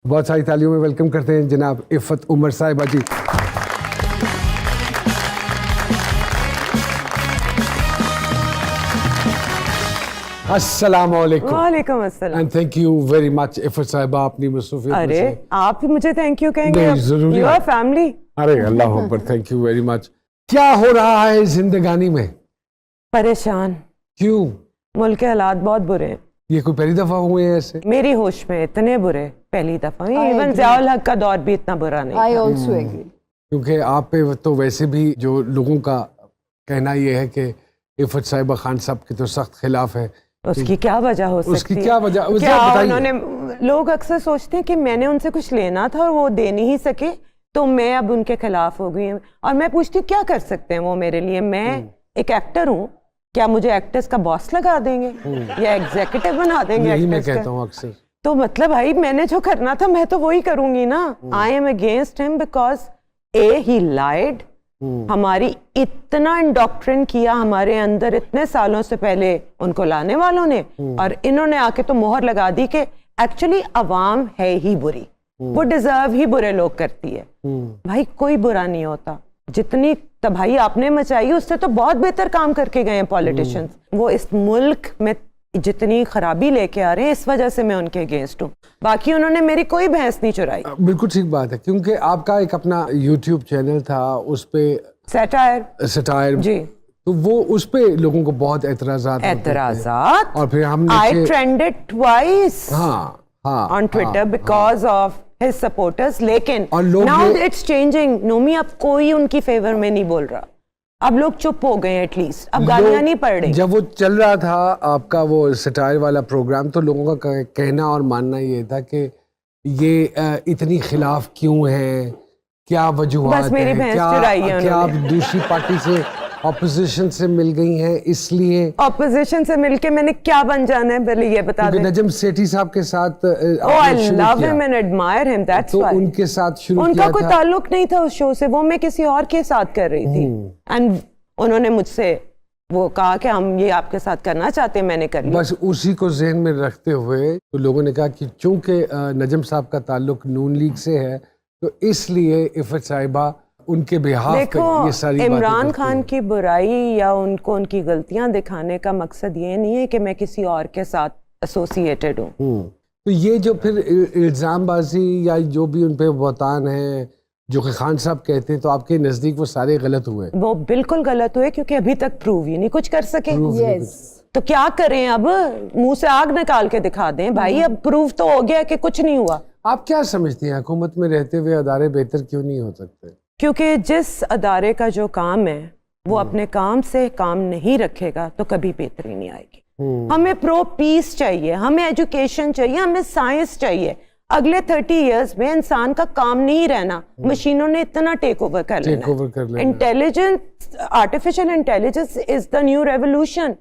बहुत सारी तालियों में वेलकम करते हैं जनाब इफ़त उमर साहिबा जी। अस्सलाम वालेकुम। वालेकुम अस्सलाम। And thank you very much Iffat साहिबा अपनी मसरूफियत में अरे से। आप ही मुझे थैंक यू कहेंगे? नहीं, जरूरी यू है। आर फैमिली। अरे अल्लाह अकबर, थैंक यू वेरी मच। क्या हो रहा है जिंदगानी में? परेशान, क्यों? मुल्क के हालात बहुत बुरे हैं। ये कोई पहली दफा हुए हैं ऐसे? मेरी होश में इतने बुरे पहली दफा। I even agree. ज़ियाउल हक का दौर भी इतना बुरा नहीं I था। also agree. क्योंकि आप पे तो वैसे भी जो लोगों का कहना ये है कि इफ़त साहिबा खान साहब के तो सख्त खिलाफ है। उसकी क्या वजह हो सकती उसकी है? क्या वजह क्या बताइए। उन्होंने, लोग अक्सर सोचते हैं कि मैंने उनसे कुछ लेना था और वो दे नहीं सके तो मैं अब उनके खिलाफ हो गई हूँ। और मैं पूछती हूँ क्या कर सकते हैं वो मेरे लिए? मैं एक एक्टर हूँ, क्या मुझे एक्टर्स का बॉस लगा देंगे या एग्जीक्यूटिव बना देंगे यही मैं एक्टर्स का? कहता हूँ अक्सर। तो मतलब भाई मैंने जो करना था मैं तो वही करूंगी ना। I am against him because he lied. हमारी इतना इंडोक्ट्रिन किया हमारे अंदर इतने सालों से पहले उनको लाने वालों ने, और इन्होंने आके तो मोहर लगा दी कि एक्चुअली अवाम है ही बुरी, वो डिजर्व ही बुरे लोग करती है। भाई कोई बुरा नहीं होता। जितनी तबाही आपने मचाई उससे तो बहुत बेहतर काम करके गए हैं पॉलिटिशियंस। वो इस मुल्क में जितनी खराबी लेके आ रहे हैं इस वजह से मैं उनके अगेंस्ट हूँ। बाकी उन्होंने मेरी कोई भैंस नहीं चुराई। बिल्कुल ठीक बात है, क्योंकि आपका एक अपना यूट्यूब चैनल था, उस पे सटायर जी, तो वो उस पे लोगों को बहुत एतराजात होते थे। एतराजात। और फिर हमने I trended twice हाँ on Twitter because of his supporters, लेकिन और लोग now ये- it's changing। नोमी अब कोई उनकी फेवर में नहीं बोल रहा, अब लोग चुप हो गए एटलीस्ट, अब गालियां लोग- नहीं पड़ रही। जब वो चल रहा था आपका वो सटायर वाला प्रोग्राम, तो लोगों का कहना और मानना ये था कि ये इतनी खिलाफ क्यों है, क्या वजूहात बस मेरी है, भैंस क्या चुराई है क्या आप उन्होंने। दूसरी पार्टी से ऑपोजिशन से मिल गई हैं इसलिए? ऑपोजिशन से मिलके मैंने क्या बन जाना है पहले ये बता क्योंकि दें। नजम सेठी साहब के साथ Oh, I आपने शुरू love किया, him and admire him, that's तो why। उनके साथ शुरू उनका किया कोई था। ताल्लुक नहीं था उस शो से, वो मैं किसी और के साथ कर रही थी। एंड उन्होंने मुझसे वो कहा कि हम ये आपके साथ करना चाहते हैं, मैंने कर लिया। बस उसी को जहन में रखते हुए तो लोगों ने कहा कि चूंकि नजम साहब का ताल्लुक नून लीग से है, तो इसलिए इफ़त साहिबा उनके बिहाफ पे देखो, ये सारी बातें इमरान करती खान हैं। की बुराई या उनको उनकी गलतियां दिखाने का मकसद ये नहीं है कि मैं किसी और के साथ एसोसिएटेड हूँ। तो ये जो फिर इल्ज़ामबाजी या जो भी उन पे बहतान है जो कि खान साहब कहते हैं, तो आपके नज़दीक वो सारे गलत हुए? वो बिल्कुल गलत हुए क्योंकि अभी तक प्रूव ही नहीं कुछ कर सके। Yes. तो क्या करें अब? मुंह से आग निकाल के दिखा दें भाई, अब प्रूव तो हो गया कि कुछ नहीं हुआ। आप क्या समझती हैं, हुकूमत में रहते हुए अदारे बेहतर क्यों नहीं हो सकते? क्योंकि जिस अदारे का जो काम है वो अपने काम से काम नहीं रखेगा तो कभी बेहतरी नहीं आएगी। हमें प्रो पीस चाहिए, हमें एजुकेशन चाहिए, हमें साइंस चाहिए। अगले 30 इयर्स में इंसान का काम नहीं रहना, मशीनों ने इतना टेक ओवर कर टेक ओवर कर लेना। लेना। Intelligence, artificial intelligence is the new revolution.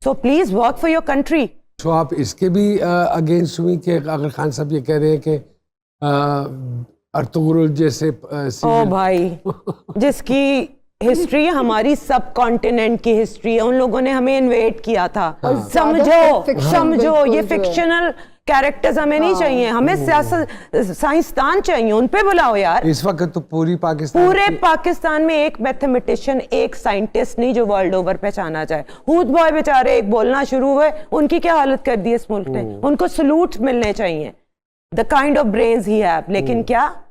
So please work for your country. तो आप इसके भी अगेंस्ट हुई कि अगर खान साहब ये कह रहे हैं कि अर्तुगरुल जैसे ओ serial- भाई, जिसकी हिस्ट्री हमारी सब कॉन्टिनेंट की हिस्ट्री है, उन लोगों ने हमें इन्वेट किया था। समझो fiction समझो, बिल्कुल ये जो है। फिक्शनल कैरेक्टर्स हमें नहीं चाहिए, हमें सियासत साइंसदान चाहिए, उन पे बुलाओ यार। इस वक्त तो पूरी पाकिस्तान पूरे की- पाकिस्तान में एक मैथमेटिशियन, एक साइंटिस्ट नहीं जो वर्ल्ड ओवर पहचाना जाए। हूद बॉय बेचारे एक बोलना शुरू हुए, उनकी क्या हालत कर दी इस मुल्क ने। उनको सलूट मिलने चाहिए, the kind of brains he have. लेकिन क्या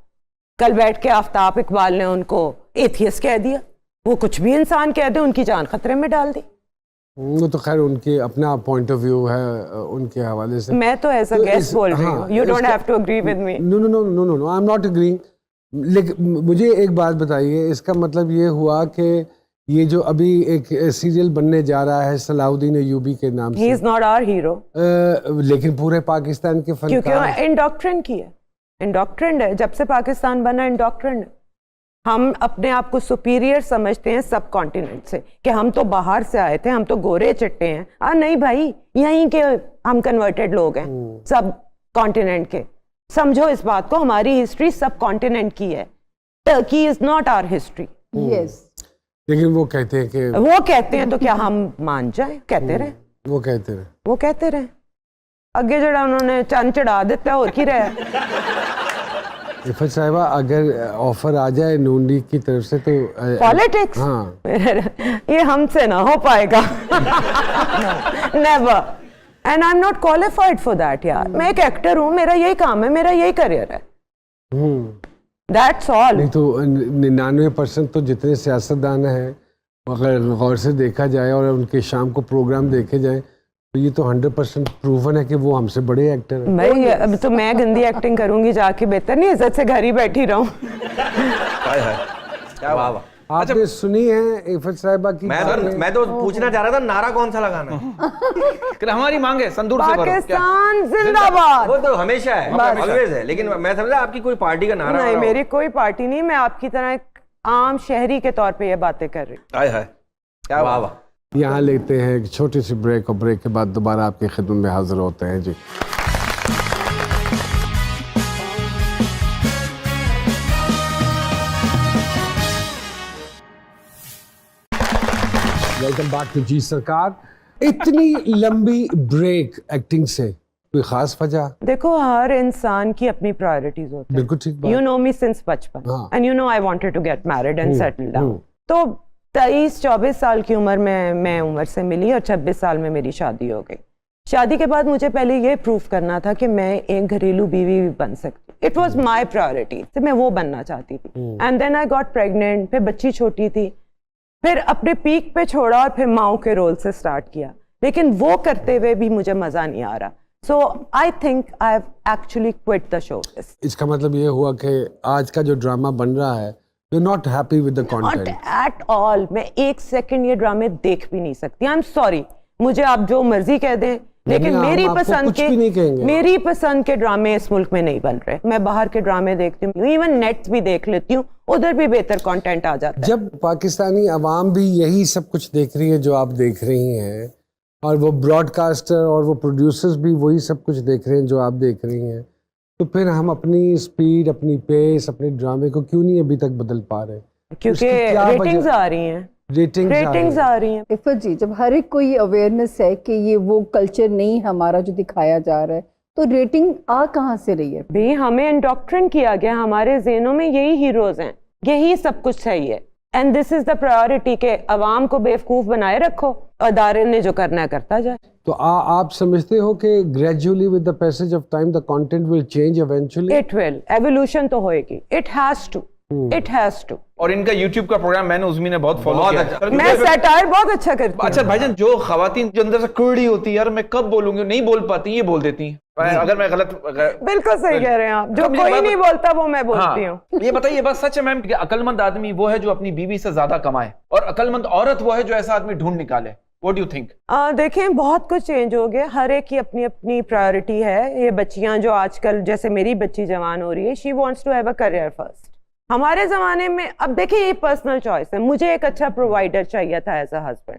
कल बैठ के आफ्ताब इकबाल ने उनको एथियस्ट कह दिया। वो कुछ भी इंसान कह दे, उनकी जान खतरे में डाल दी। वो तो खैर उनके अपना पॉइंट ऑफ व्यू है, उनके हवाले से। मैं तो एज अ तो गेस्ट इस- बोल रही हाँ, हूँ, यू डोंट इसका- have to agree with me. No no no no no no, I am not agreeing. लेकिन मुझे एक बात बताइए, इसका मतलब ये हुआ कि ये जो अभी एक सीरियल बनने जा रहा है सलाउद्दीन अयूबी के नाम ही से, इज नॉट आवर हीरो, लेकिन पूरे पाकिस्तान के क्योंकि फनकार वो इंडोक्ट्रिन की है, इंडोक्ट्रिन है। जब से पाकिस्तान बना इंडोक्ट्रिन है। हम अपने आप को सुपीरियर समझते हैं सब कॉन्टिनेंट से, कि हम तो बाहर से आए थे, हम तो गोरे चिट्टे हैं। नहीं भाई, यहीं के हम कन्वर्टेड लोग हैं सब कॉन्टिनेंट के। समझो इस बात को, हमारी हिस्ट्री सब कॉन्टिनेंट की है। Turkey is not our history. Yes. लेकिन वो कहते हैं कि वो कहते हैं तो क्या हम मान जाए? कहते रहे, वो कहते हैं वो कहते रहे। अगे जड़ा उन्होंने चंद चढ़ा दिता और की रहा इफ़त साहिबा अगर ऑफर आ जाए नून लीग की तरफ से तो पॉलिटिक्स हाँ ये हमसे ना हो पाएगा never and I am not qualified for that यार मैं एक एक्टर हूँ मेरा यही काम है मेरा यही करियर है दैट्स ऑल नहीं तो 99% तो जितने सियासतदान हैं अगर गौर से देखा जाए और उनके शाम को प्रोग्राम देखे जाए तो ये तो 100% प्रूवन है कि वो हमसे बड़े एक्टर हैं। भाई अब तो मैं गंदी एक्टिंग करूंगी जाके बेहतर नहीं इज्जत से घर ही बैठी रहूं क्या वाह वाह। आपने सुनी है इफ़त साहिबा की मैं तो पूछना चाह रहा था नारा कौन सा लगाना है हमारी मांग है संदूर से भरो। पाकिस्तान जिंदाबाद वो तो हमेशा है ऑलवेज है लेकिन मैं समझा आपकी कोई पार्टी का नारा नहीं मेरी कोई पार्टी नहीं मैं आपकी तरह एक आम शहरी के तौर पे ये बातें कर रही हूँ। हाय हाय क्या वाह वाह। यहाँ लेते हैं एक छोटी सी ब्रेक और ब्रेक के बाद दोबारा आपकी खिदमत में हाजिर होते हैं जी। वेलकम बैक टू जी सरकार। इतनी लंबी ब्रेक एक्टिंग से कोई खास वजह? देखो हर इंसान की अपनी प्रायोरिटीज होती है। बिल्कुल ठीक बात। यू नो मी सिंस बचपन हाँ। And you know I wanted to get married and settle down. तो 23-24 साल की उम्र में मैं उमर से मिली और 26 साल में मेरी शादी हो गई। शादी के बाद मुझे पहले ये प्रूफ करना था कि मैं एक घरेलू बीवी भी बन सकती। इट वॉज माई प्रायोरिटी, तो मैं वो बनना चाहती थी। And then I got pregnant, फिर बच्ची छोटी थी, फिर अपने पीक पे छोड़ा और फिर माँ के रोल से स्टार्ट किया, लेकिन वो करते हुए भी मुझे मजा नहीं आ रहा। So I think I have actually quit the show. इसका मतलब ये हुआ कि आज का जो ड्रामा बन रहा है you not happy with the content at all. मैं एक सेकंड ये ड्रामे देख भी नहीं सकती। आई एम सॉरी, मुझे आप जो मर्जी कह दें, लेकिन हम मेरी आपको पसंद कुछ भी नहीं कहेंगे। मेरी पसंद के ड्रामे इस मुल्क में नहीं बन रहे। मैं बाहर के ड्रामे देखती हूँ, इवन नेट्स भी देख लेती हूँ, उधर भी बेहतर कंटेंट आ जाता है। जब पाकिस्तानी अवाम भी यही सब कुछ देख रही है जो आप देख रही हैं, और वो ब्रॉडकास्टर और वो प्रोड्यूसर्स भी वही सब कुछ देख रहे हैं जो आप देख रही हैं, तो फिर हम अपनी स्पीड, अपनी पेस, अपने ड्रामे को क्यों नहीं अभी तक बदल पा रहे? क्योंकि उसकी क्या रेटिंग्स वजह? आ रही हैं, रेटिंग्स आ रही हैं। इफ़त जी, जब हर एक को ये अवेयरनेस है कि ये वो कल्चर नहीं हमारा जो दिखाया जा रहा है, तो रेटिंग आ कहाँ से रही है? भी हमें इंडोक्ट्रिन किया गया, हमारे ज़हनों में यही हीरोज हैं, यही सब कुछ चाहिए। And this is the priority के अवाम को बेवकूफ बनाए रखो, अदारे ने जो करना है करता जाए। तो आप समझते हो कि gradually with the passage of time the content will change eventually? It will, evolution तो होएगी। It has to, it has to. और इनका YouTube का प्रोग्राम मैंने उज़मी ने बहुत फॉलो किया। अच्छा। मैं सैटायर बहुत अच्छा करती हूँ। अच्छा भाईजान, जो खवातीन जो अंदर से कुड़ी होती है, यार मैं कब बोलूंगी, नहीं बोल पाती, ये बोल देती हैं। अगर मैं गलत बिल्कुल सही कह रहे हैं आप। जो तो मुझे कोई बात- नहीं बोलता वो मैं बोलती हाँ, हूँ। ये बताइए, बात सच है मैम कि अकलमंद आदमी वो है जो अपनी बीवी से ज्यादा कमाए, और अकलमंद औरत वो है जो ऐसा आदमी ढूंढ निकाले? What do you think? देखें, बहुत कुछ चेंज हो गया, हर एक की अपनी अपनी प्रायोरिटी है। ये बच्चियां जो आजकल, जैसे मेरी बच्ची जवान हो रही है, she wants to have a career first. हमारे जमाने में, अब देखिए, ये पर्सनल चॉइस है। मुझे एक अच्छा प्रोवाइडर चाहिए था एज अ हस्बैंड,